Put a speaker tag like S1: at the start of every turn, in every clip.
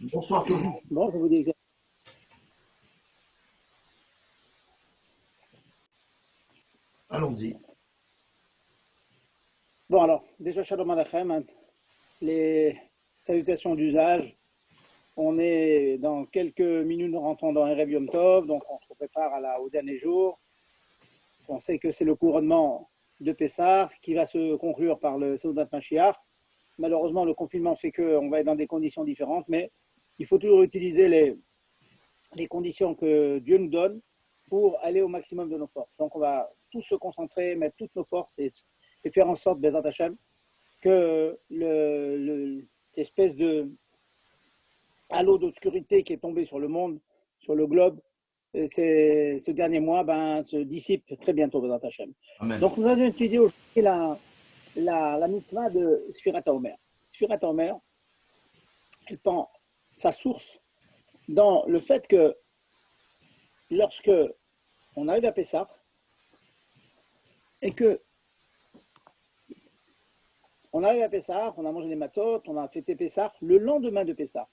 S1: Bonsoir tout le monde.
S2: Bon, je vous dis exactement.
S1: Allons-y.
S2: Bon, alors, déjà, Shalom Aleichem, hein, les salutations d'usage. On est dans quelques minutes, nous rentrons dans Erev Yom Tov, donc on se prépare au dernier jour. On sait que c'est le couronnement de Pessah qui va se conclure par le Seudat Mashiach. Malheureusement, le confinement fait qu'on va être dans des conditions différentes, mais il faut toujours utiliser les conditions que Dieu nous donne pour aller au maximum de nos forces. Donc, on va tous se concentrer, mettre toutes nos forces et faire en sorte, Bezat Hashem, que cette espèce de halo d'obscurité qui est tombé sur le monde, sur le globe, ce dernier mois, se dissipe très bientôt, Bezat Hashem.
S1: Amen.
S2: Donc, nous allons étudier aujourd'hui la mitzvah de Sfirat HaOmer. Sfirat HaOmer, elle prend sa source dans le fait que lorsque on arrive à Pessah et que on arrive à Pessah, on a mangé les matzot, on a fêté Pessah le lendemain de Pessah.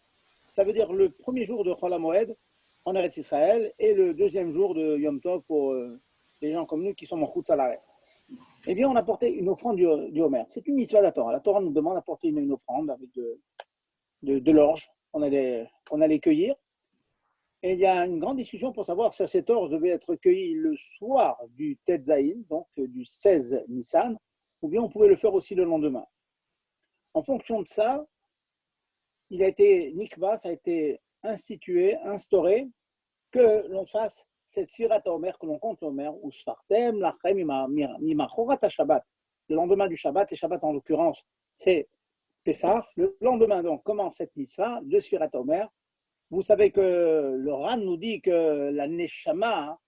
S2: Ça veut dire le premier jour de Chol HaMoed en Eretz Israël et le deuxième jour de Yom Tov pour les gens comme nous qui sont en Chutz Haaretz. Eh bien, on a porté une offrande du Homer. C'est une mitzvah de la Torah. La Torah nous demande d'apporter une offrande avec de l'orge. On allait cueillir. Et il y a une grande discussion pour savoir si cet orge devait être cueilli le soir du Tetzaïn, donc du 16 Nissan, ou bien on pouvait le faire aussi le lendemain. En fonction de ça, il a été nikva, ça a été institué, instauré, que l'on fasse cette Sfirat HaOmer, que l'on compte l'Omer, ou Sfartem, Lachem, Mimachorat HaShabbat, le lendemain du Shabbat, et Shabbat en l'occurrence, c'est Pessah. Le lendemain, donc, commence cette mitzvah de Sfirat HaOmer. Vous savez que le Ran nous dit que la Neshama,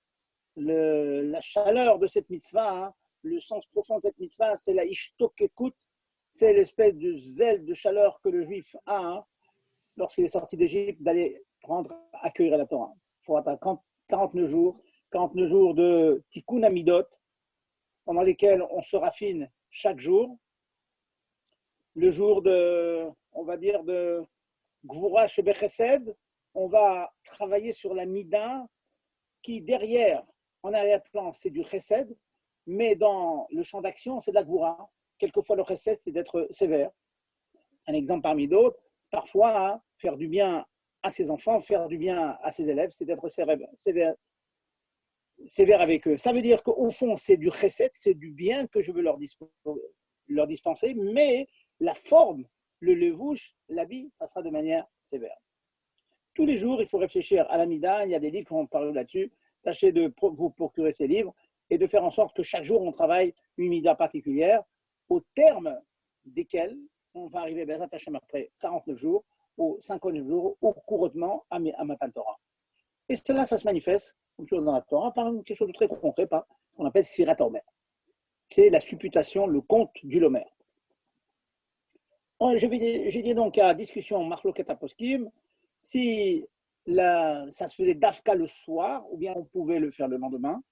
S2: la chaleur de cette mitzvah, le sens profond de cette mitzvah, c'est la Ishtokekut, c'est l'espèce de zèle, de chaleur que le juif a lorsqu'il est sorti d'Égypte d'aller accueillir la Torah. Il faut attendre 49 jours de Tikkun Amidot, pendant lesquels on se raffine chaque jour. Le jour on va dire, de Gvura Shebechesed, on va travailler sur la Mida, qui derrière, en arrière-plan, c'est du Chesed, mais dans le champ d'action, c'est de la Gvura. Quelquefois, le Chesed, c'est d'être sévère. Un exemple parmi d'autres, parfois, faire du bien à ses enfants, faire du bien à ses élèves, c'est d'être sévère avec eux. Ça veut dire qu'au fond, c'est du Chesed, c'est du bien que je veux leur dispenser, mais la forme, le levouche, l'habit, ça sera de manière sévère. Tous les jours, il faut réfléchir à la Mida. Il y a des livres qui vont parler là-dessus. Tâchez de vous procurer ces livres et de faire en sorte que chaque jour, on travaille une Mida particulière, au terme desquels on va arriver après 49 jours, ou 59 jours, au couronnement à Matan Torah. Et cela, ça se manifeste, comme toujours dans la Torah, par quelque chose de très concret, par ce qu'on appelle Sfirat HaOmer. C'est la supputation, le compte du Lomer. J'ai dit donc à discussion Marloket Aposkim, si ça se faisait d'Afka le soir, ou bien on pouvait le faire le lendemain.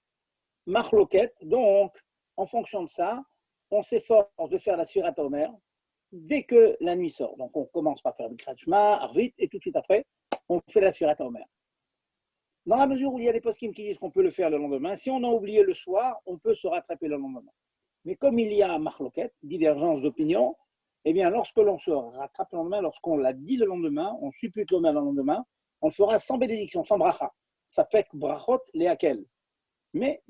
S2: Marloket, donc, en fonction de ça, on s'efforce de faire la Sfirat HaOmer dès que la nuit sort. Donc, on commence par faire le Kriyat Shema, Arvit, et tout de suite après, on fait la Sfirat HaOmer. Dans la mesure où il y a des poskim qui disent qu'on peut le faire le lendemain, si on a oublié le soir, on peut se rattraper le lendemain. Mais comme il y a Marloket, divergence d'opinion, eh bien, lorsque l'on se rattrape le lendemain, lorsqu'on l'a dit le lendemain, on suppute l'Omer le lendemain, on le fera sans bénédiction, sans bracha. Ça fait que brachot les hakel. Mais,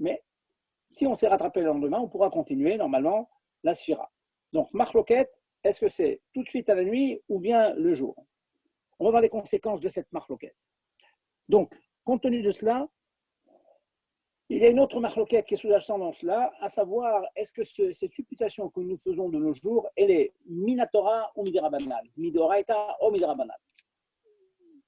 S2: si on s'est rattrapé le lendemain, on pourra continuer normalement la sphira. Donc, marloquette, est-ce que c'est tout de suite à la nuit ou bien le jour? On va voir les conséquences de cette marloquette. Donc, compte tenu de cela, il y a une autre marloquette qui est sous-jacente dans cela, à savoir, est-ce que cette supputation que nous faisons de nos jours, elle est minatora ou midirabanal, midoraita ou midirabanal?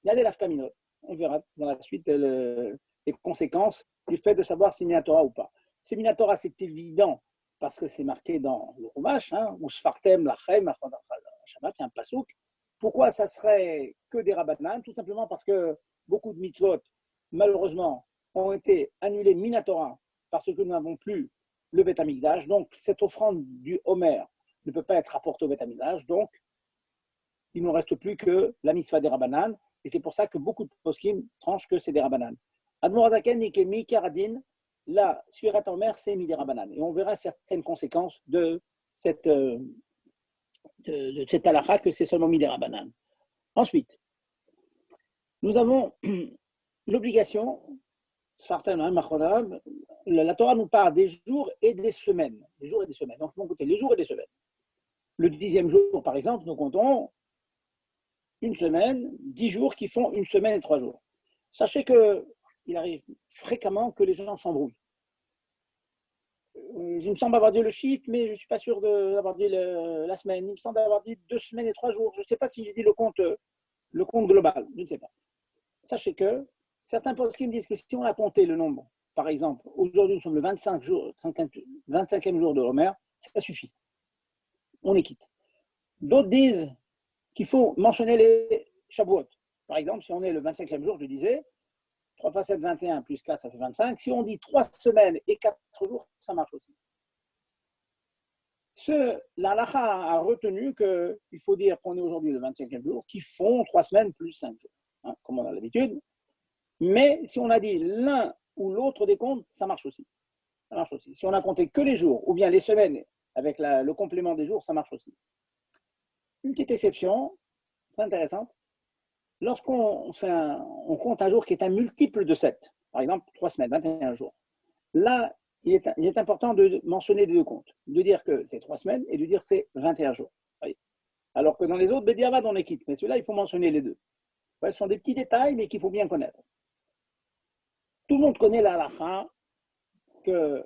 S2: Il y a des lafkaminot. On verra dans la suite les conséquences du fait de savoir si minatora ou pas. Si minatora, c'est évident parce que c'est marqué dans le Chumash, ou Sfartem, Lachem, Shabbat, c'est un pasouk. Pourquoi ça serait que des rabanan? Tout simplement parce que beaucoup de mitzvot, malheureusement, ont été annulés minatora parce que nous n'avons plus le Beth Amikdash. Donc, cette offrande du Homer ne peut pas être apportée au Beth Amikdash. Donc, il ne nous reste plus que la mitzvah des Rabbanan, et c'est pour ça que beaucoup de poskim tranchent que c'est des Rabbanan. Admor Azaken dit que Mikaradin, la Sfirat Omer, c'est Midi Rabbanan. Et on verra certaines conséquences de cette halakha, que c'est seulement Midi Rabbanan. Ensuite, nous avons l'obligation, la Torah nous parle des jours et des semaines. Des jours et des semaines. Donc, on compter les jours et les semaines. Le 10e jour, par exemple, nous comptons une semaine, 10 jours qui font une semaine et 3 jours. Sachez qu'il arrive fréquemment que les gens s'embrouillent. Il me semble avoir dit le chiffre, mais je ne suis pas sûr d'avoir dit la semaine. Il me semble avoir dit 2 semaines et 3 jours. Je ne sais pas si j'ai dit le compte global. Je ne sais pas. Sachez que certains poskim disent que si on a compté le nombre, par exemple, aujourd'hui nous sommes le 25e jour de Homer, ça suffit. On est quitte. D'autres disent qu'il faut mentionner les Shavuot. Par exemple, si on est le 25e jour, je disais, 3 x 7, 21, plus 4, ça fait 25. Si on dit 3 semaines et 4 jours, ça marche aussi. La halakha a retenu qu'il faut dire qu'on est aujourd'hui le 25e jour, qui font 3 semaines plus 5 jours, hein, comme on a l'habitude. Mais si on a dit l'un ou l'autre des comptes, ça marche aussi. Ça marche aussi. Si on a compté que les jours, ou bien les semaines avec le complément des jours, ça marche aussi. Une petite exception, très intéressante. Lorsqu'on on compte un jour qui est un multiple de 7, par exemple 3 semaines, 21 jours, là, il est important de mentionner les deux comptes, de dire que c'est 3 semaines et de dire que c'est 21 jours. Oui. Alors que dans les autres, Bediavad, on est quitte. Mais celui-là, il faut mentionner les deux. Ouais, ce sont des petits détails, mais qu'il faut bien connaître. Tout le monde connaît la halakha que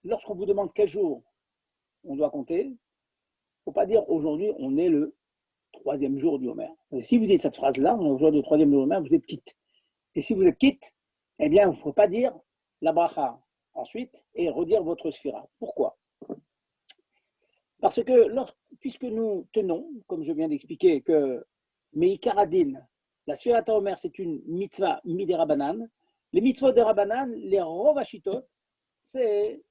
S2: lorsqu'on vous demande quel jour on doit compter, il ne faut pas dire aujourd'hui, on est le 3e jour du Homer. Si vous dites cette phrase-là, on est aujourd'hui le 3e jour du Homer, vous êtes quitte. Et si vous êtes quitte, eh bien, il ne faut pas dire la bracha ensuite et redire votre sphira. Pourquoi? Parce que puisque nous tenons, comme je viens d'expliquer, que Meikaradin, la sphira Omer, c'est une mitzvah midérabanan. Les mitzvot de Rabanan, les rovashitot, c'est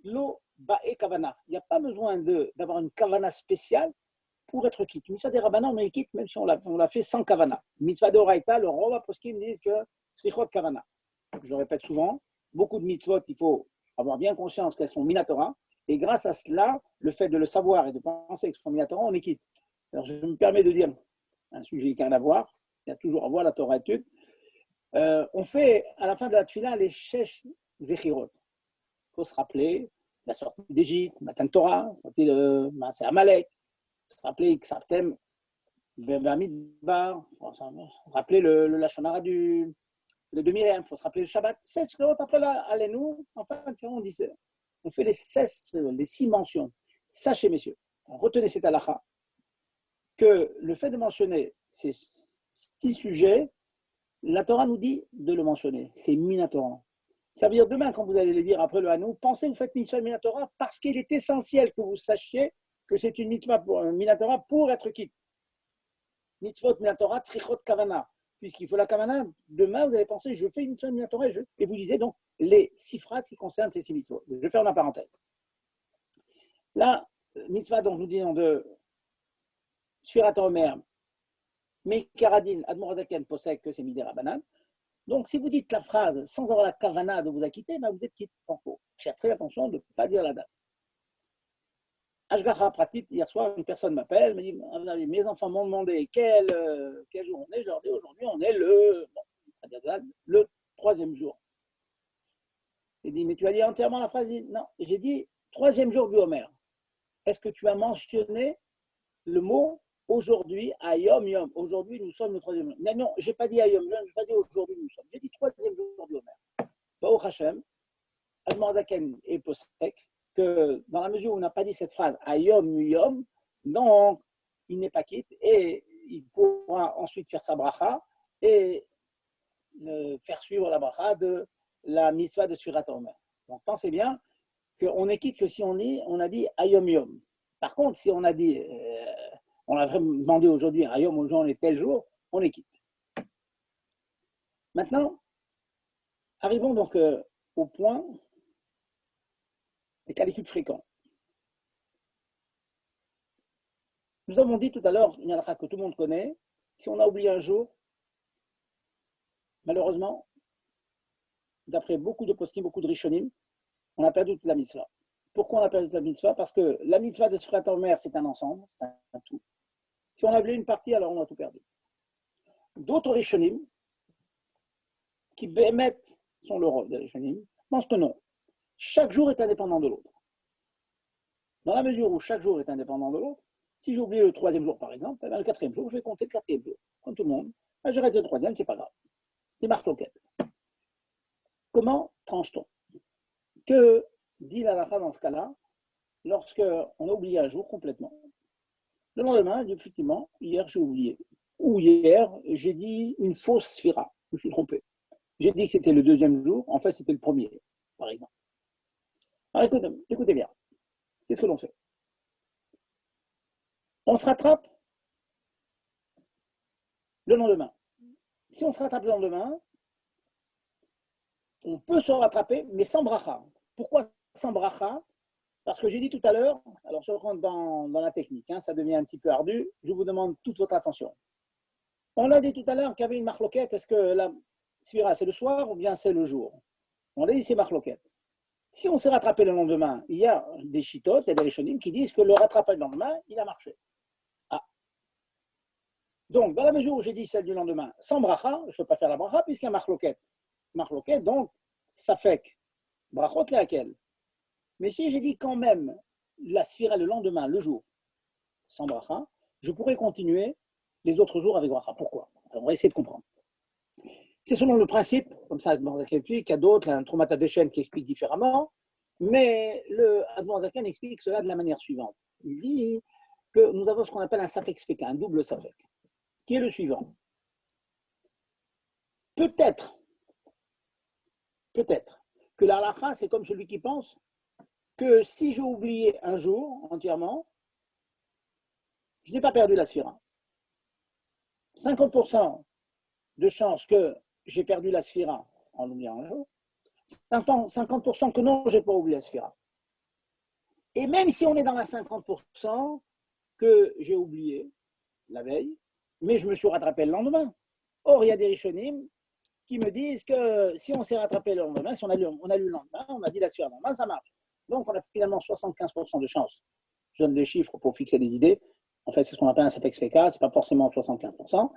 S2: l'eau ba'e kavana. Il n'y a pas besoin d'avoir une kavana spéciale pour être quitte. Mitzvah des Rabanan, on est quitte même si on l'a fait sans kavana. Mitzvah de Oraita, le rova poskim disent que srichot kavana. Je le répète souvent, beaucoup de mitzvot, il faut avoir bien conscience qu'elles sont minatora. Et grâce à cela, le fait de le savoir et de penser que ce sont minatora, on est quitte. Alors je me permets de dire un sujet qui n'a rien à voir, il y a toujours à voir la Torah étude. On fait à la fin de la tefila les shesh zechirot. Il faut se rappeler la sortie d'Égypte, Matan Torah, c'est Amalek, se rappeler Ksaptem, Bamidbar, rappeler le Lachonara de Myriam, il faut se rappeler le Shabbat, 16 frérot, après là, allez-nous, enfin, on fait les 16 frérot, les 6 mentions. Sachez, messieurs, retenez cette halakha, que le fait de mentionner ces 6 sujets, la Torah nous dit de le mentionner, c'est Minatora. Ça veut dire demain, quand vous allez le dire après le Hanou, pensez que vous faites mitzvah Minatora parce qu'il est essentiel que vous sachiez que c'est une mitzvah Minatora pour être quitte. Mitzvot Minatora, trichot kavana. Puisqu'il faut la kavana, demain vous allez penser, je fais une mitzvah Minatora et vous lisez donc les 6 phrases qui concernent ces 6 mitzvot. Je ferme la parenthèse. Là, mitzvah, donc nous disons de Sfirat Omer, Meikaradin, Admor Azaken, Posek, que c'est Midé Rabanan. Donc, si vous dites la phrase sans avoir la kavana de vous acquitter, ben vous êtes quitte. Il faut faire très attention de ne pas dire la date. Ashgacha Pratit, hier soir, une personne m'appelle, me dit mes enfants m'ont demandé quel jour on est. Je leur dis aujourd'hui, on est le 3e jour. J'ai dit, mais tu as dit entièrement la phrase? Non, j'ai dit 3e jour du Homer. Est-ce que tu as mentionné le mot aujourd'hui, Ayom Yom? Aujourd'hui, nous sommes le 3e jour. Non, je n'ai pas dit Ayom Yom, je n'ai pas dit aujourd'hui, nous sommes. J'ai dit 3e jour du Homer. Baruch Hashem, Admor Zaken et Posek, que dans la mesure où on n'a pas dit cette phrase Ayom Yom, donc il n'est pas quitte et il pourra ensuite faire sa bracha et faire suivre la bracha de la mitzvah de Sfirat Omer. Donc pensez bien qu'on est quitte que si on a dit Ayom Yom. Par contre, si on a dit, on a vraiment demandé aujourd'hui Ayom aux gens les tel jour, on est quitte. Maintenant, arrivons donc au point des cas d'études fréquents. Nous avons dit tout à l'heure, une halakha que tout le monde connaît, si on a oublié un jour, malheureusement, d'après beaucoup de poskim, beaucoup de rishonim, on a perdu toute la mitzvah. Pourquoi on a perdu toute la mitzvah? Parce que la mitzvah de Sfrat Omer, c'est un ensemble, c'est un tout. Si on a oublié une partie, alors on a tout perdu. D'autres rishonim, qui bémettent sont le rôle des rishonim, pensent que non. Chaque jour est indépendant de l'autre. Dans la mesure où chaque jour est indépendant de l'autre, si j'ai oublié le troisième jour, par exemple, le quatrième jour, je vais compter le quatrième jour, comme tout le monde. Je reste le troisième, c'est pas grave. C'est marloquette. Comment tranche-t-on? Que dit la halakha dans ce cas-là, lorsqu'on a oublié un jour complètement? Le lendemain, effectivement, hier j'ai oublié. Ou hier, j'ai dit une fausse sphira. Je me suis trompé. J'ai dit que c'était le deuxième jour, en fait c'était le premier, par exemple. Alors écoutez bien, qu'est-ce que l'on fait? On se rattrape le lendemain. Si on se rattrape le lendemain, on peut se rattraper, mais sans bracha. Pourquoi sans bracha? Parce que j'ai dit tout à l'heure, alors je rentre dans la technique, ça devient un petit peu ardu, je vous demande toute votre attention. On a dit tout à l'heure qu'il y avait une marloquette, est-ce que la sphira c'est le soir ou bien c'est le jour? On a dit c'est marloquette. Si on s'est rattrapé le lendemain, il y a des chitotes et des rishonim qui disent que le rattrapage le lendemain, il a marché. Ah. Donc, dans la mesure où j'ai dit celle du lendemain, sans bracha, je ne peux pas faire la bracha puisqu'il y a marloquette. Marloquette, donc, ça fait que brachot laquelle. Mais si j'ai dit quand même la sphira le lendemain, le jour, sans bracha, je pourrais continuer les autres jours avec bracha. Pourquoi? Alors, on va essayer de comprendre. C'est selon le principe, comme ça, il y a d'autres, un Trumat HaDeshen qui explique différemment, mais le Admor Zaken explique cela de la manière suivante. Il dit que nous avons ce qu'on appelle un safek sfeka, un double safek, qui est le suivant. Peut-être que la halakha, c'est comme celui qui pense que si j'ai oublié un jour entièrement, je n'ai pas perdu la sphira. 50% de chance que j'ai perdu la sphira en oubliant un jour, 50% que non, je n'ai pas oublié la sphira. Et même si on est dans la 50% que j'ai oublié la veille, mais je me suis rattrapé le lendemain. Or, il y a des rishonim qui me disent que si on s'est rattrapé le lendemain, si on a lu le lendemain, on a dit la sphira le lendemain, ça marche. Donc, on a finalement 75% de chance. Je donne des chiffres pour fixer des idées. En fait, c'est ce qu'on appelle un safek sveka, ce n'est pas forcément 75%.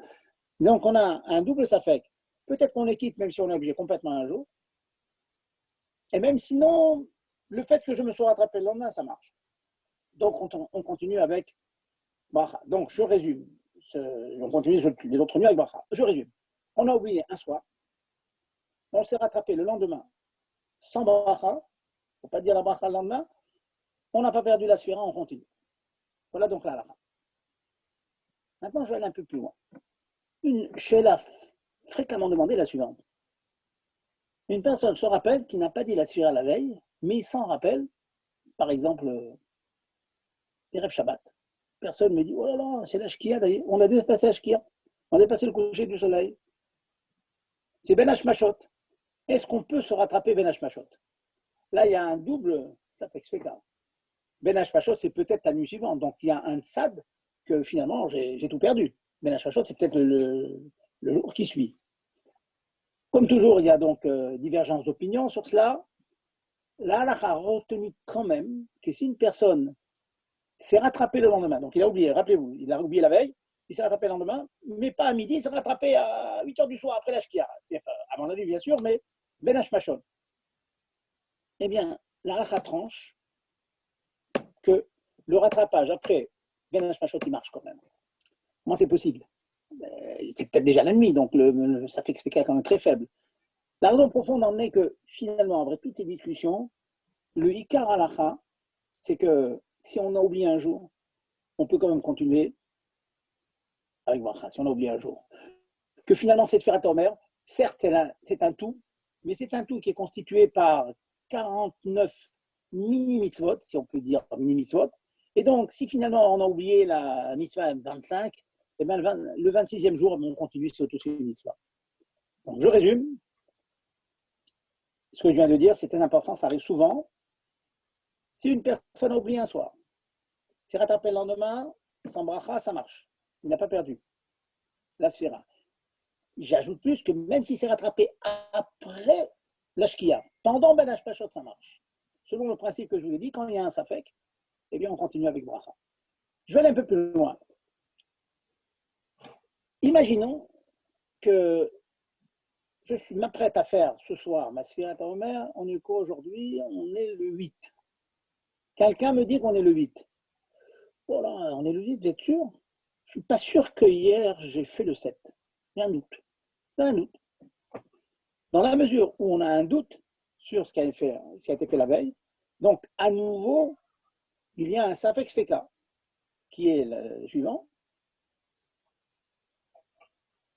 S2: Donc, on a un double safek. Peut-être qu'on les quitte même si on est obligé complètement un jour. Et même sinon, le fait que je me sois rattrapé le lendemain, ça marche. Donc, on continue avec bracha. Donc, je résume. On continue les autres nuits avec bracha. Je résume. On a oublié un soir. On s'est rattrapé le lendemain sans bracha. Il ne faut pas dire la bracha le lendemain. On n'a pas perdu la sphira, on continue. Voilà donc la halakha. Maintenant, je vais aller un peu plus loin. Une sheila fréquemment demandée, la suivante. Une personne se rappelle qui n'a pas dit la sphira la veille, mais il s'en rappelle, par exemple, Erev Shabbat. Personne me dit, oh là là, c'est la Shkia d'ailleurs. On a dépassé la Shkia. On a dépassé le coucher du soleil. C'est Ben Hashmashot. Est-ce qu'on peut se rattraper Ben Hashmashot? Là, il y a un double, ça fait que c'est cas. Ben Hashmashot, c'est peut-être la nuit suivante. Donc, il y a un tzad que finalement, j'ai tout perdu. Ben Hashmashot, c'est peut-être le jour qui suit. Comme toujours, il y a donc divergence d'opinion sur cela. La halakha a retenu quand même que si une personne s'est rattrapé le lendemain, donc il a oublié, rappelez-vous, il a oublié la veille, il s'est rattrapé le lendemain, mais pas à midi, il s'est rattrapé à 8h du soir après la shkia. À mon avis, bien sûr, mais Ben Hashmashot. Eh bien, la halakha tranche que le rattrapage après Ben Hashmashot, il marche quand même. Comment c'est possible? C'est peut-être déjà la nuit, donc ça fait que c'est quand même très faible. La raison profonde en est que finalement, après toutes ces discussions, le Ikar halakha, c'est que si on a oublié un jour, on peut quand même continuer avec bracha, si on a oublié un jour. Que finalement, cette Sfirat Omer, certes, c'est un tout, mais c'est un tout qui est constitué par 49 mini-mitzvot, si on peut dire mini-mitzvot. Et donc, si finalement on a oublié la mitzvah 25, eh bien, le 26e jour, on continue sur toutes ces mitzvahs. Donc, je résume. Ce que je viens de dire, c'est très important, ça arrive souvent. Si une personne a oublié un soir, s'est rattrapé le lendemain, sans bracha, ça marche. Il n'a pas perdu la sphira. J'ajoute plus que même si c'est rattrapé après la shkia, pendant Ben Hashpashot, ça marche. Selon le principe que je vous ai dit, quand il y a un safek, eh bien, on continue avec bracha. Je vais aller un peu plus loin. Imaginons que je m'apprête à faire ce soir ma Sfirat Omer, on est quoi aujourd'hui? On est le 8. Quelqu'un me dit qu'on est le 8. Voilà, on est le 8, vous êtes sûr? Je ne suis pas sûr que hier j'ai fait le 7. Il y a un doute. Il y a un doute. Dans la mesure où on a un doute sur ce qui a été fait la veille, donc à nouveau, il y a un Safek Feka qui est le suivant.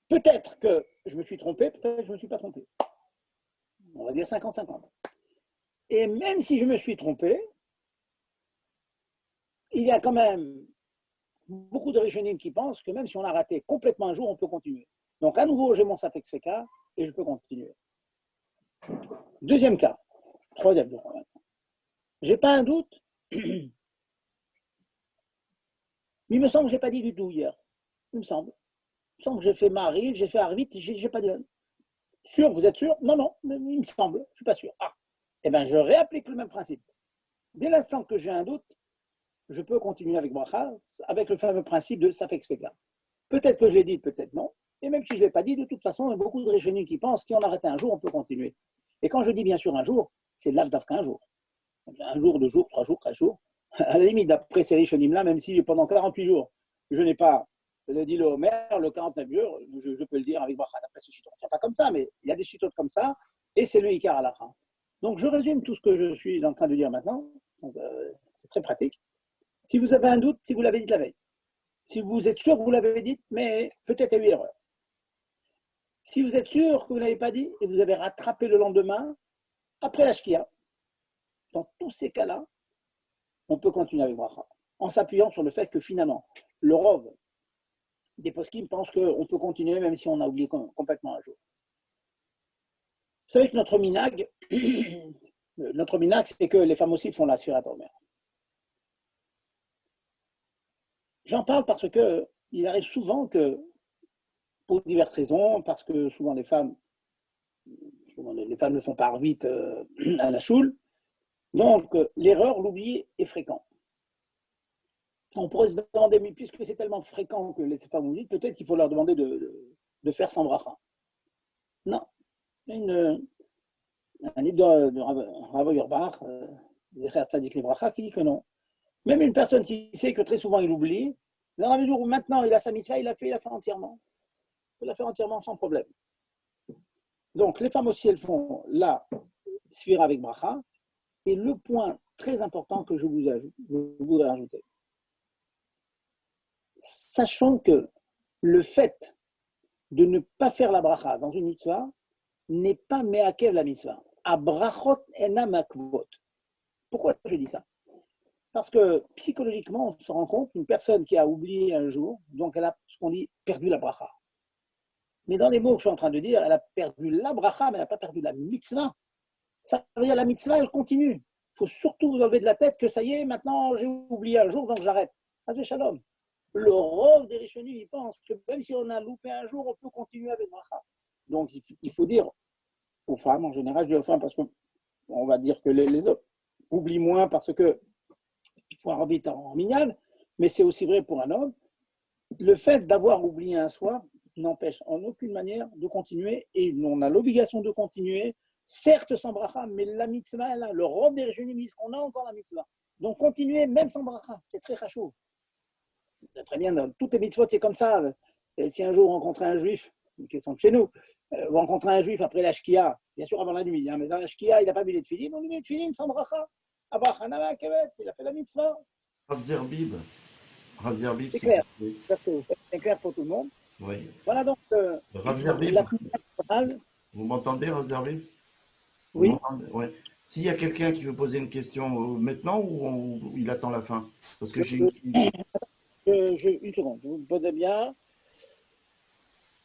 S2: Peut-être que je me suis trompé, peut-être que je ne me suis pas trompé. On va dire 50-50. Et même si je me suis trompé, il y a quand même beaucoup de Rishonim qui pensent que même si on a raté complètement un jour, on peut continuer. Donc à nouveau, j'ai mon Safek Feka et je peux continuer. Deuxième cas, troisième jour maintenant. Je n'ai pas un doute, mais il me semble que je n'ai pas dit du tout hier. Il me semble. Il me semble que j'ai fait Marie, j'ai fait Arvit, je n'ai pas dit. Sûr, vous êtes sûr? Non, non, mais il me semble, je ne suis pas sûr. Ah, eh bien, je réapplique le même principe. Dès l'instant que j'ai un doute, je peux continuer avec Bracha, avec le fameux principe de Safek Sveka. Peut-être que je l'ai dit, peut-être non. Et même si je ne l'ai pas dit, de toute façon, il y a beaucoup de Rishonim qui pensent qu'on arrête un jour, on peut continuer. Et quand je dis bien sûr un jour, c'est l'Avdav qu'un jour. Un jour, 2 jours, 3 jours, 4 jours. À la limite, d'après ces Rishonim-là, même si pendant 48 jours, je n'ai pas le dit le Homer, le 49 jours, je peux le dire avec Bracha, d'après ces chitotes. Ce n'est pas comme ça, mais il y a des chitotes comme ça, et c'est le Icar à la fin. Donc, je résume tout ce que je suis en train de dire maintenant. C'est très pratique. Si vous avez un doute, si vous l'avez dit la veille. Si vous êtes sûr que vous l'avez dit, mais peut-être il y a eu erreur. Si vous êtes sûr que vous ne l'avez pas dit et vous avez rattrapé le lendemain, après la shkia, dans tous ces cas-là, on peut continuer avec Bracha, en s'appuyant sur le fait que finalement, le Rov des poskim pense qu'on peut continuer même si on a oublié complètement un jour. Vous savez que notre minag, c'est que les femmes aussi font la Sfirat Omer. J'en parle parce que il arrive souvent que, pour diverses raisons, parce que souvent les femmes ne font pas vite à la choule, donc l'erreur, l'oubli est fréquent. On pourrait se demander, mais puisque c'est tellement fréquent que les femmes oublient, peut-être qu'il faut leur demander de faire sans bracha. Non. Un livre de Rav Auerbach, Zecher Tzadik Libracha, qui dit que non. Même une personne qui sait que très souvent il oublie, dans la mesure où maintenant il a sa mitzvah, il l'a fait entièrement. Il l'a fait entièrement sans problème. Donc les femmes aussi, elles font la sphira avec bracha. Et le point très important que je voudrais ajouter, sachant que le fait de ne pas faire la bracha dans une mitzvah n'est pas me'akev la mitzvah. Abrachot ena makvot. Pourquoi je dis ça? Parce que psychologiquement, on se rend compte qu'une personne qui a oublié un jour, donc elle a, ce qu'on dit, perdu la bracha. Mais dans les mots que je suis en train de dire, elle a perdu la bracha, mais elle n'a pas perdu la mitzvah. Ça veut dire la mitzvah, elle continue. Il faut surtout vous enlever de la tête que ça y est, maintenant j'ai oublié un jour, donc j'arrête. Hazé shalom. Le rôle des Rishonim, il pense que même si on a loupé un jour, on peut continuer avec bracha. Donc il faut dire aux femmes, en général, je dis aux femmes parce qu'on va dire que les hommes oublient moins parce que il faut arbitrer en minyan, mais c'est aussi vrai pour un homme. Le fait d'avoir oublié un soir n'empêche en aucune manière de continuer et on a l'obligation de continuer, certes sans bracha, mais la mitzvah est là. Le robe des Rishonim dit qu'on a encore la mitzvah. Donc continuer même sans bracha, c'est très chaud. C'est très bien, dans toutes les mitzvot, c'est comme ça. Et si un jour vous rencontrez un juif, c'est une question de chez nous, vous rencontrez un juif après la shkia, bien sûr avant la nuit, mais dans la shkia, il n'a pas mis les tefilines, on lui met les tefilines sans bracha. Il a fait la mitzvah.
S1: Rav Zerbib. Rav Zerbib,
S2: C'est
S1: s'il
S2: clair.
S1: vous plaît.
S2: C'est clair pour tout le monde.
S1: Oui.
S2: Voilà donc
S1: Rav Zerbib,
S2: la finale.
S1: vous m'entendez, Rav Zerbib? Vous
S2: Oui.
S1: m'entendez? Ouais. S'il y a quelqu'un qui veut poser une question maintenant ou il attend la fin? Parce que j'ai
S2: Une seconde, vous me posez bien.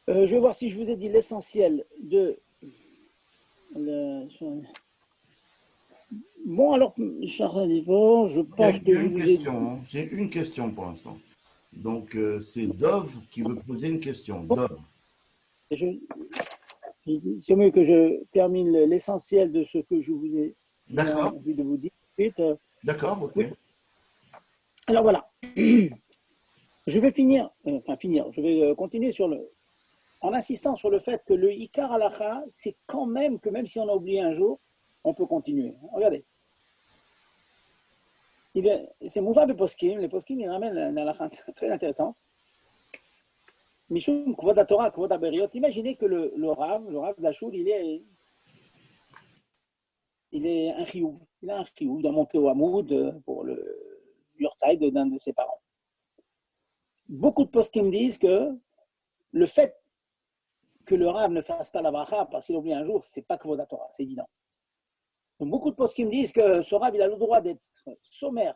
S2: Je vais voir si je vous ai dit l'essentiel de. Bon, alors, je pense que je vous ai dit.
S1: J'ai une question pour l'instant. Donc, c'est Dove qui veut poser une question.
S2: Bon,
S1: Dove.
S2: c'est mieux que je termine l'essentiel de ce que j'ai
S1: D'accord,
S2: envie de vous dire. Ensuite,
S1: d'accord, ok.
S2: oui. Alors voilà, je vais je vais continuer en insistant sur le fait que le Ikar Halacha, c'est quand même que même si on a oublié un jour, on peut continuer. Regardez. C'est Mouva de Poskim. Les Poskim, ils ramènent un Halacha très intéressant. Mishum Kvod Torah, Kvod Aberiot. Imaginez que le Rav de la Choule, il est un chiyuv. Il a un chiyuv d'un monté au Hamoud pour le Yurtzeit d'un de ses parents. Beaucoup de poskim disent que le fait que le Rav ne fasse pas la bracha parce qu'il oublie un jour, c'est pas Kvod Torah, c'est évident. Donc, beaucoup de poskim disent que ce Rav, il a le droit d'être sommaire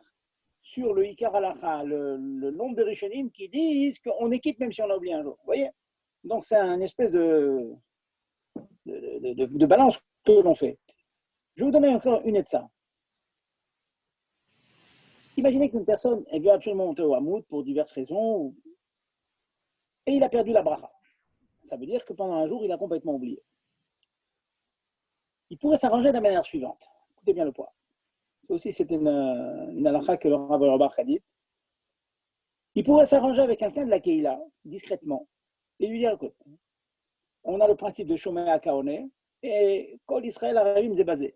S2: sur le Ikar Halacha, le nombre de Rishonim qui disent qu'on est quitte même si on a oublié un jour. Vous voyez? Donc, c'est un espèce de balance que l'on fait. Je vais vous donner encore une aide ça. Imaginez qu'une personne elle veut absolument monter au Hamoud pour diverses raisons et il a perdu la bracha. Ça veut dire que pendant un jour, il a complètement oublié. Il pourrait s'arranger de la manière suivante. Écoutez bien le point. Ça aussi, c'est une halakha que le Rav Auerbach a dit. Il pourrait s'arranger avec quelqu'un de la Keïla, discrètement, et lui dire, écoute, on a le principe de Shomé à Kaoné, et Kol Israël Aravim Zébazé.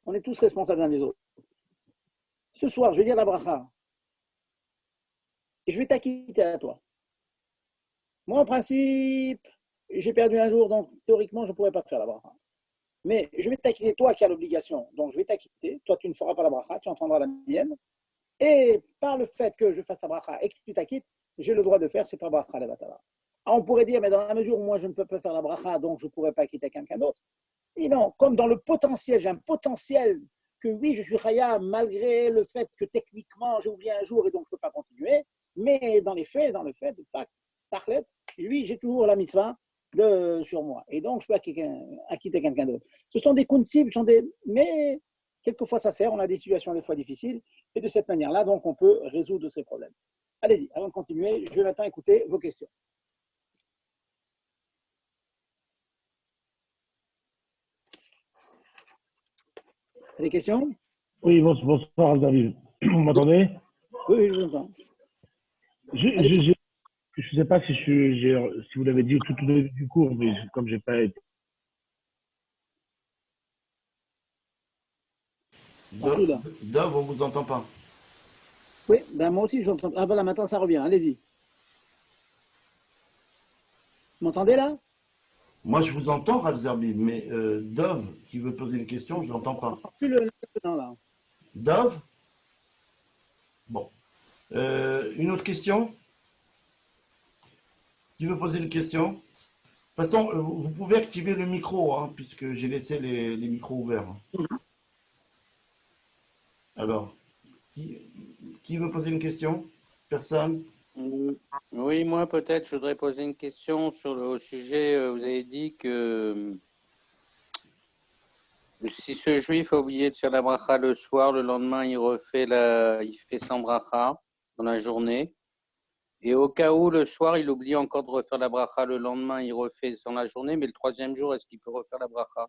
S2: On est tous responsables l'un des autres. Ce soir, je vais dire la bracha, et je vais t'acquitter à toi. Moi, en principe, j'ai perdu un jour, donc théoriquement, je ne pourrais pas faire la bracha. Mais je vais t'acquitter, toi qui as l'obligation, donc je vais t'acquitter, toi tu ne feras pas la bracha, tu entendras la mienne, et par le fait que je fasse la bracha et que tu t'acquittes, j'ai le droit de faire, c'est pas bracha la batala. On pourrait dire, mais dans la mesure où moi je ne peux pas faire la bracha, donc je ne pourrais pas quitter quelqu'un d'autre. Et non, comme dans le potentiel, j'ai un potentiel que oui, je suis chaya malgré le fait que techniquement j'ai oublié un jour et donc je ne peux pas continuer, mais dans le fait, de tachlet, lui, j'ai toujours la mitzvah sur moi. Et donc, je peux acquitter quelqu'un d'autre. Ce sont des kuntsim, mais quelquefois ça sert, on a des situations des fois difficiles, et de cette manière-là, donc, on peut résoudre ces problèmes. Allez-y, avant de continuer, je vais maintenant écouter vos questions. Des questions?
S3: Oui, bonsoir, David. Vous m'entendez?
S2: Oui, je vous entends.
S3: Je ne sais pas si vous l'avez dit tout au début du cours, mais comme j'ai pas été.
S1: Dove, on ne vous entend pas.
S2: Oui, ben moi aussi, je vous entends. Ah voilà, maintenant ça revient. Allez-y. Vous m'entendez là?
S1: Moi, je vous entends, Rav Zerbi, mais Dove, qui veut poser une question, je ne l'entends pas.
S2: Plus le là.
S1: Dove? Bon. Une autre question? Qui veut poser une question? De toute façon, vous pouvez activer le micro, hein, puisque j'ai laissé les micros ouverts. Alors, qui veut poser une question? Personne?
S4: Oui, moi peut-être, je voudrais poser une question au sujet, vous avez dit que si ce juif a oublié de faire la bracha le soir, le lendemain il fait sans bracha dans la journée. Et au cas où le soir il oublie encore de refaire la bracha, le lendemain il refait sans la journée, mais le troisième jour, est-ce qu'il peut refaire la bracha?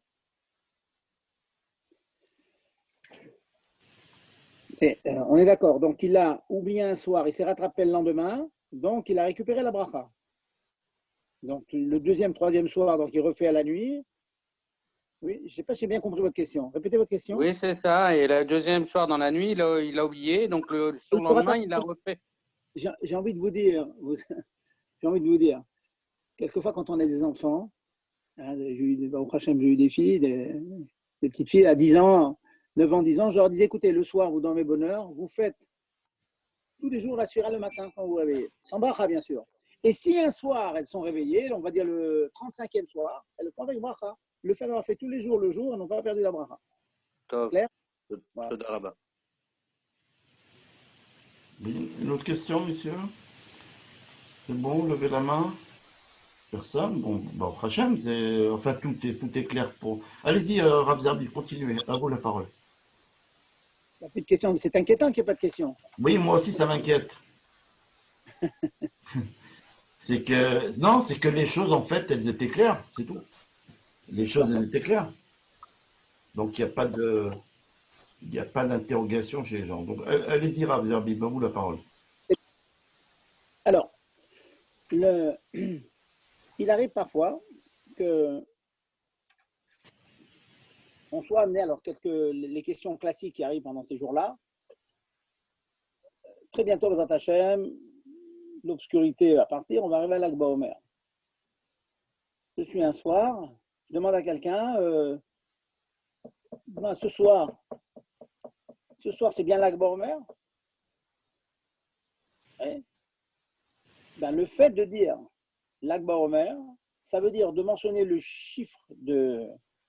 S2: On est d'accord. Donc, il a oublié un soir, il s'est rattrapé le lendemain, donc il a récupéré la bracha. Donc, le deuxième, troisième soir, donc il refait à la nuit. Oui, je ne sais pas si j'ai bien compris votre question. Répétez votre question.
S4: Oui, c'est ça. Et le deuxième soir dans la nuit, il a oublié, donc le surlendemain, il a refait.
S2: J'ai envie de vous dire, quelquefois quand on a des enfants, hein, j'ai eu des filles, des petites filles à 10 ans, 9 ans, 10 ans, je leur dis, écoutez, le soir, vous dormez bonne heure, vous faites tous les jours la sphira le matin quand vous vous réveillez, sans bracha bien sûr. Et si un soir elles sont réveillées, on va dire le 35e soir, elles le font avec bracha. Le fait d'avoir fait tous les jours le jour, elles n'ont pas perdu la bracha. Clair? Voilà.
S1: Une autre question, monsieur? C'est bon, levez la main. Personne? Bon, Hachem, enfin, tout est clair pour. Allez-y, Rav Zerbi, continuez. À vous la parole.
S2: Il n'y a plus de questions. C'est inquiétant qu'il n'y ait pas de questions.
S1: Oui, moi aussi, ça m'inquiète. C'est que, non, c'est que les choses, en fait, elles étaient claires, c'est tout. Les choses, elles étaient claires. Donc, il n'y a pas d'interrogation chez les gens. Donc, allez-y, Rav Zerbi, donne-vous la parole.
S2: Alors, le, il arrive parfois que on soit amené, alors les questions classiques qui arrivent pendant ces jours-là, très bientôt, les Hashem, l'obscurité va partir, on va arriver à l'Akba Omer. Je suis un soir, je demande à quelqu'un, ben, ce soir c'est bien l'Akba Omer? Ouais. Ben, le fait de dire l'Akba Omer, ça veut dire de mentionner le chiffre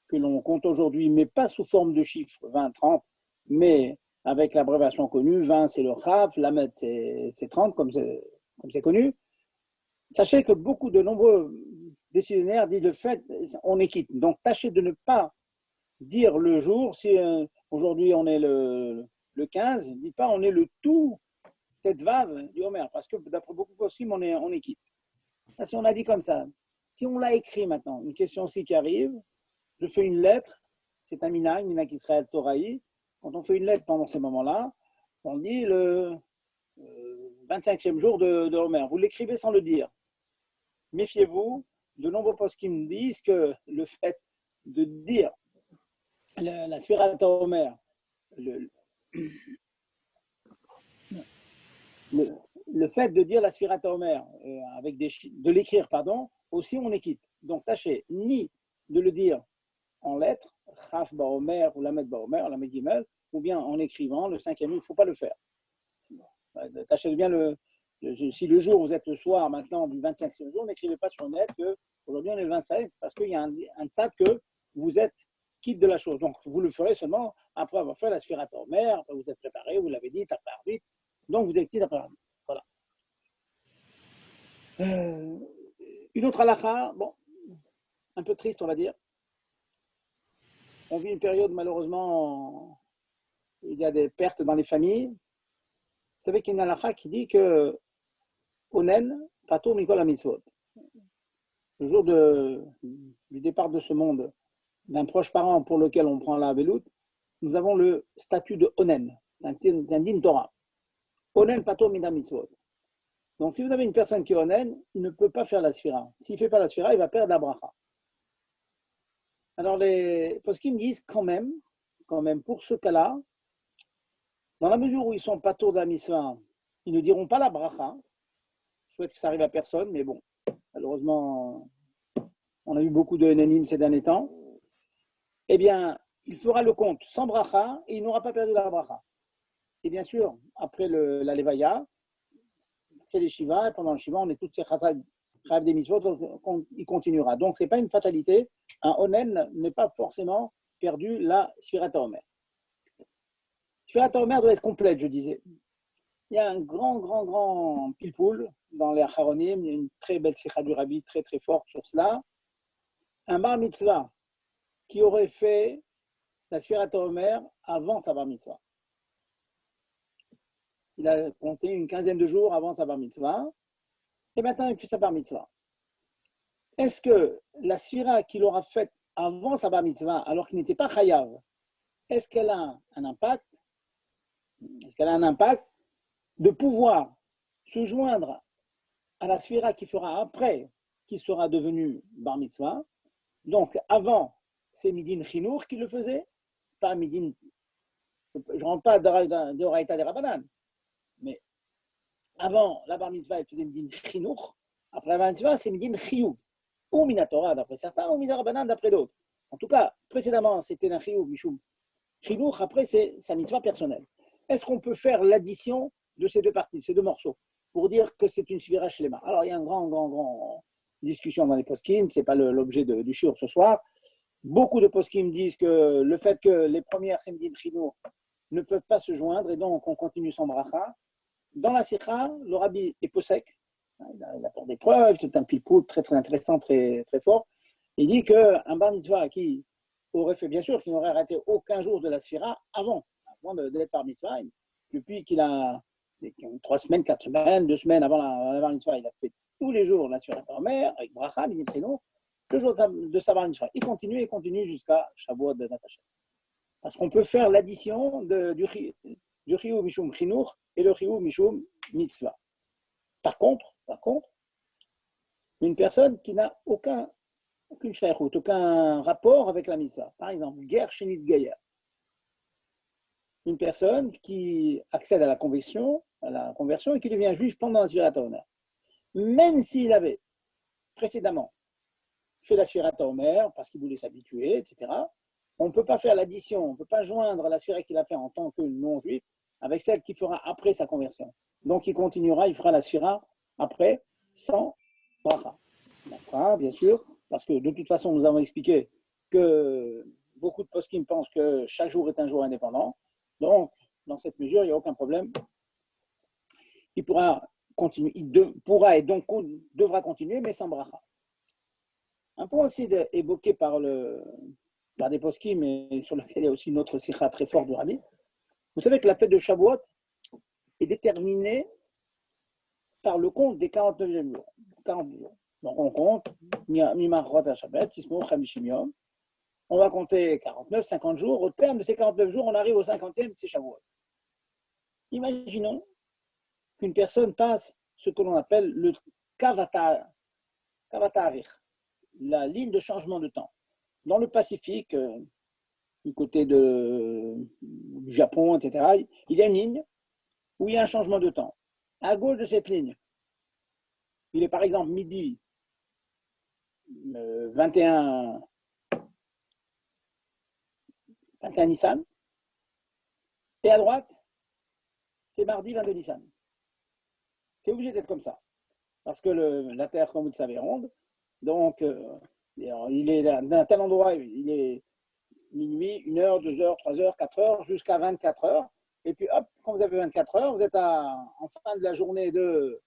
S2: que l'on compte aujourd'hui, mais pas sous forme de chiffre 20, 30, mais avec l'abréviation connue, 20 c'est le Chaf, Lamed c'est 30, comme c'est connu. Sachez que de nombreux décisionnaires disent le fait, on est quitte. Donc tâchez de ne pas dire le jour, si aujourd'hui on est le 15, dites pas on est le tout tête vave du Homer, parce que d'après beaucoup possible, on est quitte. Si on a dit comme ça, si on l'a écrit maintenant, une question aussi qui arrive, je fais une lettre, c'est un mina Israël Toraï. Quand on fait une lettre pendant ces moments-là, on dit le 25e jour de Homer. Vous l'écrivez sans le dire. Méfiez-vous, de nombreux postes qui me disent que le fait de dire la Sfirat Homer, le fait de dire la Sfirat Homer, avec de l'écrire, pardon, aussi on est quitte. Donc tâchez ni de le dire en lettres, Chaf Baomer ou Lamed Baomer, Lamed Gimel, ou bien en écrivant le 5e, il ne faut pas le faire. Tâchez bien si le jour vous êtes le soir maintenant du 25e jour, n'écrivez pas sur net qu'aujourd'hui on est le 25 parce qu'il y a un tzad que vous êtes quitte de la chose. Donc vous le ferez seulement après avoir fait la Sfirat Omer, après vous êtes préparé, vous l'avez dit, après arbitre, donc vous êtes quitte après arbitre. Voilà. Une autre halakha, bon, un peu triste on va dire. On vit une période, malheureusement, il y a des pertes dans les familles. Vous savez qu'il y a une halakha qui dit que Onen, Pato Mikol Mitzvot. Le jour du départ de ce monde d'un proche parent pour lequel on prend la Avelout, nous avons le statut de Onen, un din Torah. Onen, Pato Mitzvot. Donc, si vous avez une personne qui est Onen, il ne peut pas faire la Sfira. S'il ne fait pas la Sfira, il va perdre la bracha. Alors, les poskim disent quand même, pour ce cas-là, dans la mesure où ils sont pas tour de la mitzvah, ils ne diront pas la bracha. Je souhaite que ça arrive à personne, mais bon, malheureusement, on a eu beaucoup de nénim ces derniers temps. Eh bien, il fera le compte sans bracha et il n'aura pas perdu la bracha. Et bien sûr, après la levaya, c'est les shiva, et pendant le shiva, on est tous ces chazag des mitzvot, donc il continuera. Donc, ce n'est pas une fatalité. Un onen n'est pas forcément perdu la Sfirat Omer. Sfirat Omer doit être complète, je disais. Il y a un grand pilpoul dans les Acharonim. Il y a une très belle sikha du Rabbi, très très forte sur cela. Un bar mitzvah qui aurait fait la Sfirat Omer avant sa bar mitzvah. Il a compté une quinzaine de jours avant sa bar mitzvah. Et maintenant, il fait sa bar mitzvah. Est-ce que la sfira qu'il aura faite avant sa bar mitzvah, alors qu'il n'était pas chayav, est-ce qu'elle a un impact? Est-ce qu'elle a un impact de pouvoir se joindre à la sfira qu'il fera après, qui sera devenue bar mitzvah? Donc, avant, c'est midin chinour qui le faisait, pas midin. Je ne rentre pas de Oraïta des Rabbanan, mais avant la bar mitzvah, il faisait midin chinour. Après la bar mitzvah, c'est midin chiyuv. Ou minatora d'après certains, ou minarabanan d'après d'autres. En tout cas, précédemment, c'était un chiyuv, mishum. Chinour, après, c'est sa mitzvah personnelle. Est-ce qu'on peut faire l'addition de ces deux parties, ces deux morceaux, pour dire que c'est une sfira shlema? Alors, il y a une grande discussion dans les poskim, ce n'est pas l'objet du shiur ce soir. Beaucoup de poskim disent que le fait que les premières semdim chinour ne peuvent pas se joindre, et donc on continue sans bracha. Dans la sikha, le rabbi est posek. Il apporte des preuves, c'est un pilpoul très très intéressant, très très fort. Il dit qu'un bar mitzvah qui aurait fait, bien sûr, qui n'aurait raté aucun jour de la sfira avant d'être bar mitzvah, depuis qu'il a 3 semaines, 4 semaines, 2 semaines avant la mitzvah, il a fait tous les jours la Sfirat HaOmer, avec Bracha, Minyan Trino, le jour de sa mitzvah. Il continue jusqu'à Shavuot Bezat Hashem. Parce qu'on peut faire l'addition du Chiyuv Mishum Chinuch et le Chiyuv Mishum Mitzvah. Par contre, une personne qui n'a aucun shaykhut, aucun rapport avec la mitzvah, par exemple, Ger Shenit Gayer, une personne qui accède à la conversion et qui devient juif pendant la Sfirat HaOmer, même s'il avait précédemment fait la Sfirat HaOmer parce qu'il voulait s'habituer, etc., on ne peut pas faire l'addition, on ne peut pas joindre la Sfirat qu'il a fait en tant que non-juif avec celle qu'il fera après sa conversion. Donc il continuera, il fera la Sfirat après sans bracha. On fera, bien sûr, parce que de toute façon, nous avons expliqué que beaucoup de poskim pensent que chaque jour est un jour indépendant. Donc, dans cette mesure, il n'y a aucun problème. Il pourra continuer, pourra et donc devra continuer, mais sans bracha. Un point aussi évoqué par des poskim, mais sur lequel il y a aussi une autre sikha très forte du Rabbi. Vous savez que la fête de Shavuot est déterminée par le compte des 49e jours. 40 jours. Donc on compte, on va compter 49, 50 jours. Au terme de ces 49 jours, on arrive au 50e, c'est Shavuot. Imaginons qu'une personne passe ce que l'on appelle le kavatarich, la ligne de changement de temps. Dans le Pacifique, du côté du Japon, etc., il y a une ligne où il y a un changement de temps. À gauche de cette ligne, il est par exemple midi 21 Nissan, et à droite, c'est mardi 22 Nissan. C'est obligé d'être comme ça, parce que la Terre, comme vous le savez, est ronde, donc il est d'un tel endroit, il est minuit, 1 heure, 2 heures, 3 heures, 4 heures, jusqu'à 24 heures, et puis hop, quand vous avez 24 heures, vous êtes en fin de la journée de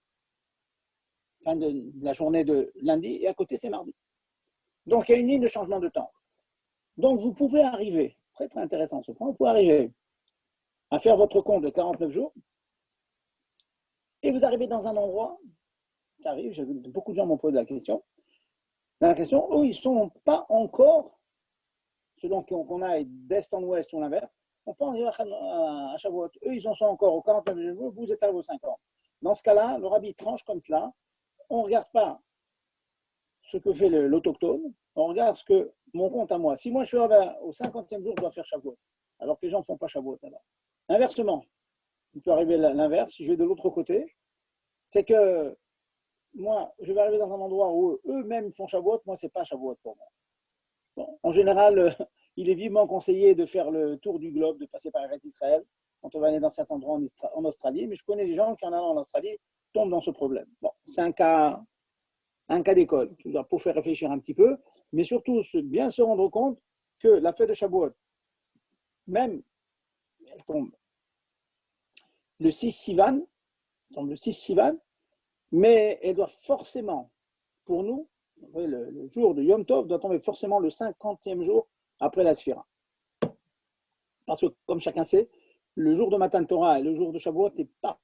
S2: lundi, et à côté, c'est mardi. Donc, il y a une ligne de changement de temps. Donc, vous pouvez arriver, très très intéressant ce point, vous pouvez arriver à faire votre compte de 49 jours, et vous arrivez dans un endroit, ça arrive, beaucoup de gens m'ont posé la question où ils ne sont pas encore, selon qu'on aille d'est en ouest ou l'inverse, on peut arriver à Shavuot. Eux, ils en sont encore au 49e jour, vous êtes arrivé au 50. Dans ce cas-là, le rabbi tranche comme cela. On ne regarde pas ce que fait l'autochtone, on regarde ce que mon compte à moi. Si moi je suis au 50e jour, je dois faire Shavuot, alors que les gens ne font pas Shavuot. Alors. Inversement, il peut arriver l'inverse, si je vais de l'autre côté, c'est que moi, je vais arriver dans un endroit où eux-mêmes font Shavuot, moi, ce n'est pas Shavuot pour moi. Bon, en général, il est vivement conseillé de faire le tour du globe, de passer par Eretz Israël, quand on va aller dans certains endroits en Australie, mais je connais des gens qui en allant en Australie tombent dans ce problème. Bon, c'est un cas d'école, pour faire réfléchir un petit peu, mais surtout bien se rendre compte que la fête de Shavuot, même, elle tombe le 6 Sivan, mais elle doit forcément, pour nous, le jour de Yom Tov doit tomber forcément le 50e jour après la Sphira. Parce que, comme chacun sait, le jour de Matan Torah et le jour de Shavuot n'est pas.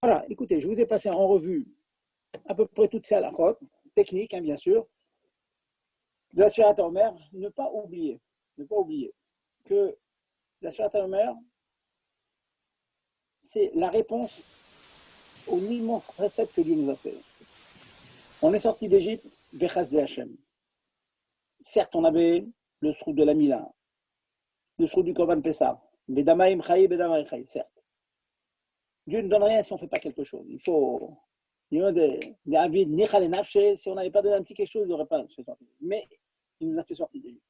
S2: Voilà, écoutez, je vous ai passé en revue à peu près toutes ces halakhot, techniques, bien sûr, de la Sfirat HaOmer. Ne pas oublier que la Sfirat HaOmer, c'est la réponse aux immenses recettes que Dieu nous a fait. On est sorti d'Égypte, Bechasdei Hashem. Certes, on avait le sroud de la Mila, le sroud du Korban Pessah, Bedamaim Chayi, Bedamaim Chayi, certes. Dieu ne donne rien si on ne fait pas quelque chose. Il faut des avis nichal et nafshe. Si on n'avait pas donné un petit quelque chose, il n'aurait pas fait sortir. Mais il nous a fait sortir d'Égypte.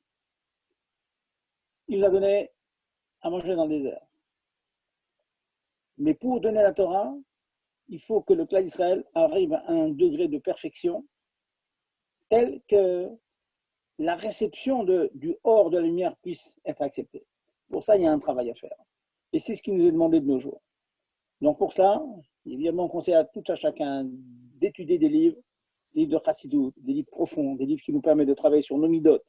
S2: Il nous a donné à manger dans le désert. Mais pour donner la Torah, il faut que le clan d'Israël arrive à un degré de perfection tel que la réception du hors de la lumière puisse être acceptée. Pour ça, il y a un travail à faire. Et c'est ce qui nous est demandé de nos jours. Donc pour ça, évidemment, on conseille à tout à chacun d'étudier des livres de Chassidut, des livres profonds, des livres qui nous permettent de travailler sur nos midotes.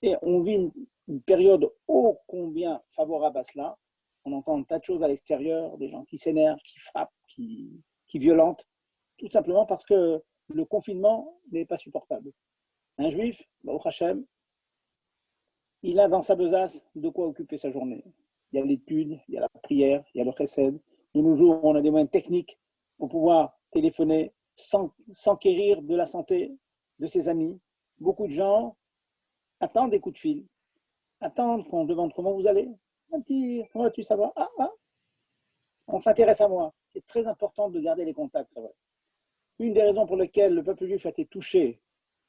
S2: Et on vit une période ô combien favorable à cela. On entend un tas de choses à l'extérieur, des gens qui s'énervent, qui frappent, qui violentent, tout simplement parce que le confinement n'est pas supportable. Un juif, Baruch Hashem, il a dans sa besace de quoi occuper sa journée. Il y a l'étude, il y a la prière, il y a le chesed. De nos jours, on a des moyens techniques pour pouvoir téléphoner, s'enquérir de la santé de ses amis. Beaucoup de gens attendent des coups de fil, attendent qu'on demande comment vous allez. Un petit, comment vas-tu, ça va? On s'intéresse à moi. C'est très important de garder les contacts. Une des raisons pour lesquelles le peuple juif a été touché,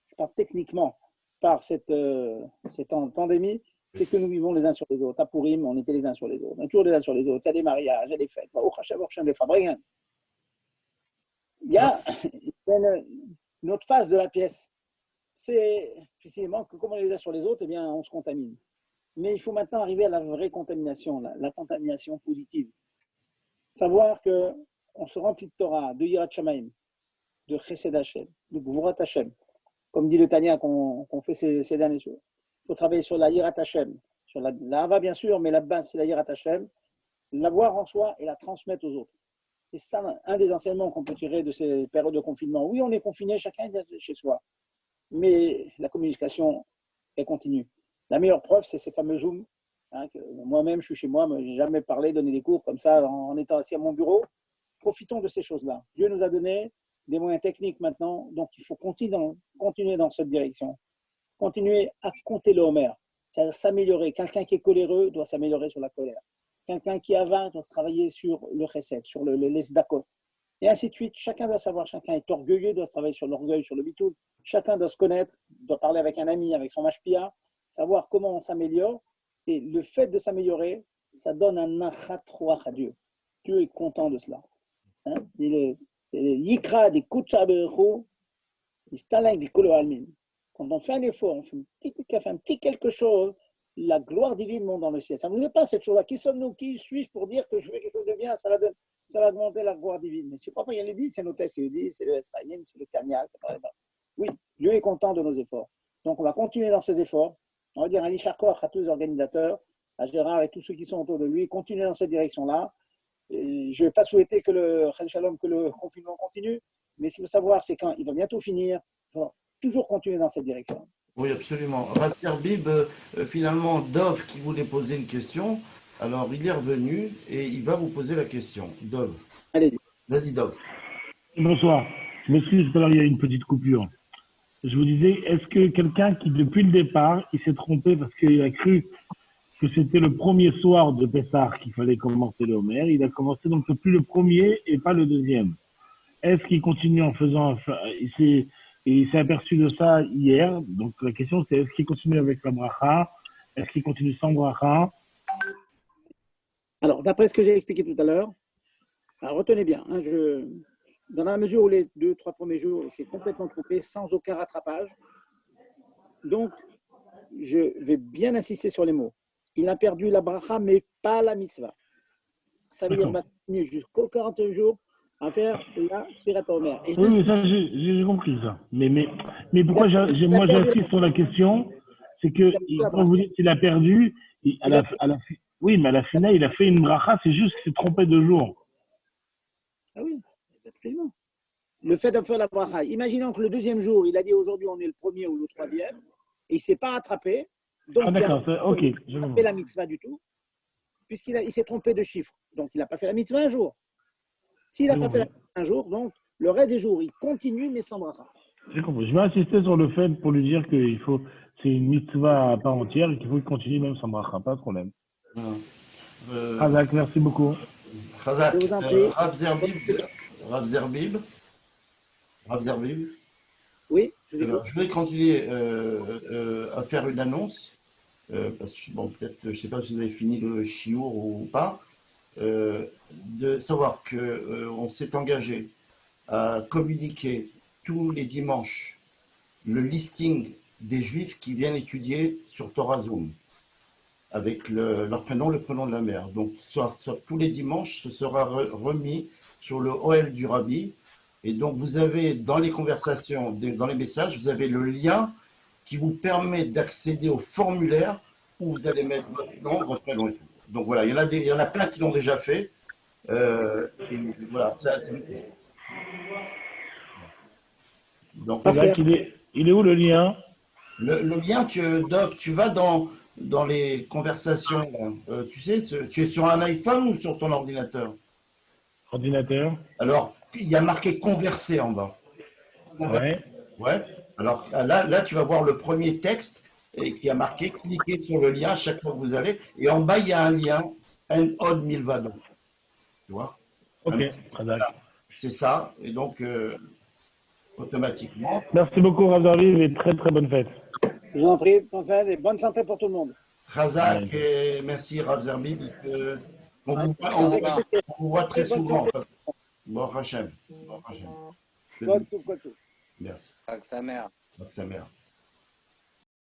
S2: je parle techniquement, par cette pandémie, c'est que nous vivons les uns sur les autres. À Purim, on était les uns sur les autres. On est toujours les uns sur les autres. Il y a des mariages, il y a des fêtes. Il y a une autre face de la pièce. C'est effectivement que comme on est les uns sur les autres, eh bien, on se contamine. Mais il faut maintenant arriver à la vraie contamination, la contamination positive. Savoir qu'on se remplit de Torah, de Yirat Shamayim, de Chesed Hashem, de Gvurat Hashem. Comme dit le Tanya qu'on fait ces derniers jours. Il faut travailler sur la Yirat Hashem, sur la Hava bien sûr, mais la base c'est la Yirat Hashem, l'avoir en soi et la transmettre aux autres. Et c'est ça un des enseignements qu'on peut tirer de ces périodes de confinement. Oui, on est confiné, chacun est chez soi, mais la communication est continue. La meilleure preuve, c'est ces fameux Zooms. Moi-même, je suis chez moi, mais je n'ai jamais parlé, donné des cours comme ça en étant assis à mon bureau. Profitons de ces choses-là. Dieu nous a donné des moyens techniques maintenant, donc il faut continuer dans cette direction. Continuer à compter le Homer, s'améliorer. Quelqu'un qui est coléreux doit s'améliorer sur la colère. Quelqu'un qui avare doit travailler sur le chesed, sur les zdakot. Et ainsi de suite. Chacun doit savoir, chacun est orgueilleux, doit travailler sur l'orgueil, sur le bitoul. Chacun doit se connaître, doit parler avec un ami, avec son mashpia, savoir comment on s'améliore. Et le fait de s'améliorer, ça donne un nachat roach à Dieu. Dieu est content de cela. Yikra des kuchaberu, istalak des kolo almin. Quand on fait un effort, on fait un petit quelque chose, la gloire divine monte dans le ciel. Ça ne vous est pas cette chose-là. Qui sommes-nous? Qui suis-je pour dire que je fais quelque chose de bien? Ça va augmenter la gloire divine. Mais c'est pas il le dit, c'est nos textes qui le disent, c'est le Esraïm, c'est le Tanya. Oui, Dieu est content de nos efforts. Donc on va continuer dans ces efforts. On va dire un Ishakor à tous les organisateurs, à Gérard et tous ceux qui sont autour de lui, continuer dans cette direction-là. Et je ne vais pas souhaiter que le confinement continue, mais ce qu'il faut savoir, c'est quand il va bientôt finir, il faut toujours continuer dans cette direction.
S1: Oui, absolument. Rav Zerbib, finalement, Dov qui voulait poser une question, alors il est revenu et il va vous poser la question. Dov.
S2: Allez.
S1: Vas-y, Dov.
S3: Bonsoir. Je m'excuse, tout à l'heure, il y a une petite coupure. Je vous disais, est-ce que quelqu'un qui, depuis le départ, il s'est trompé parce qu'il a cru que c'était le premier soir de Pessah qu'il fallait commencer le Homer, il a commencé donc plus le premier et pas le deuxième. Est-ce qu'il continue en faisant, il s'est aperçu de ça hier, donc la question c'est est-ce qu'il continue avec la bracha, est-ce qu'il continue sans bracha?
S2: Alors, d'après ce que j'ai expliqué tout à l'heure, retenez bien, dans la mesure où les 2-3 premiers jours, il s'est complètement trompé sans aucun rattrapage, donc je vais bien insister sur les mots. Il a perdu la bracha, mais pas la mitzvah. Ça veut dire maintenir jusqu'au 41 jours à faire la Sfirat Omer.
S3: Oui, mais ça, j'ai compris ça. Mais pourquoi moi j'insiste sur la question, c'est que quand vous dites qu'il a perdu, oui, mais à la finale, il a fait une bracha, c'est juste qu'il s'est trompé de jour.
S2: Ah oui, absolument. Le fait de faire la bracha, imaginons que le deuxième jour, il a dit aujourd'hui on est le premier ou le troisième, et il ne s'est pas rattrapé. Donc,
S3: d'accord, ok.
S2: Il n'a pas fait la mitzvah du tout, puisqu'il s'est trompé de chiffre. Donc, il n'a pas fait la mitzvah un jour. S'il n'a pas fait la mitzvah un jour, donc, le reste des jours, il continue, mais sans bracha.
S3: J'ai compris. Je vais insister sur le fait pour lui dire que c'est une mitzvah à part entière et qu'il faut qu'il continue même sans bracha. Pas de problème. Chazak, merci beaucoup.
S1: Chazak,
S2: Je vous en prie.
S1: Rav Zerbib.
S2: Oui, je vous écoute.
S1: Je vais continuer à faire une annonce. Parce que, bon, peut-être, je ne sais pas si vous avez fini le chiour ou pas, de savoir qu'on s'est engagé à communiquer tous les dimanches le listing des Juifs qui viennent étudier sur Torah Zoom, avec leur prénom, le prénom de la mère. Donc, tous les dimanches, ce sera remis sur le OL du Rabbi. Et donc, vous avez dans les conversations, dans les messages, vous avez le lien qui vous permet d'accéder au formulaire où vous allez mettre votre nom, votre prénom et tout. Donc voilà, il y en a plein qui l'ont déjà fait. Et voilà, donc
S3: Et là,
S2: Parfait.
S3: il est où le lien?
S1: le lien, Dov, tu vas dans les conversations, là. Tu sais, tu es sur un iPhone ou sur ton ordinateur?
S3: Ordinateur?
S1: Alors, il y a marqué converser en bas.
S3: Ouais.
S1: Ouais. Alors là, tu vas voir le premier texte et qui a marqué cliquez sur le lien à chaque fois que vous allez. Et en bas, il y a un lien, un odd milvado. Tu vois?
S3: Ok, Razak.
S1: C'est ça. Et donc, automatiquement.
S3: Merci beaucoup, Razarviv, et très très bonne fête.
S2: Je vous en prie, enfin, et bonne santé pour tout le monde.
S1: Razak,
S3: Ouais.
S1: et merci Rav Zerbib. On vous voit,
S2: Avec plaisir.
S1: on vous voit très
S2: Bonne
S1: souvent.
S2: santé.
S1: Bon Hachem. Bon Hachem.
S2: Quoi tout.
S1: Merci.
S4: Avec sa mère.
S1: Ça, sa mère.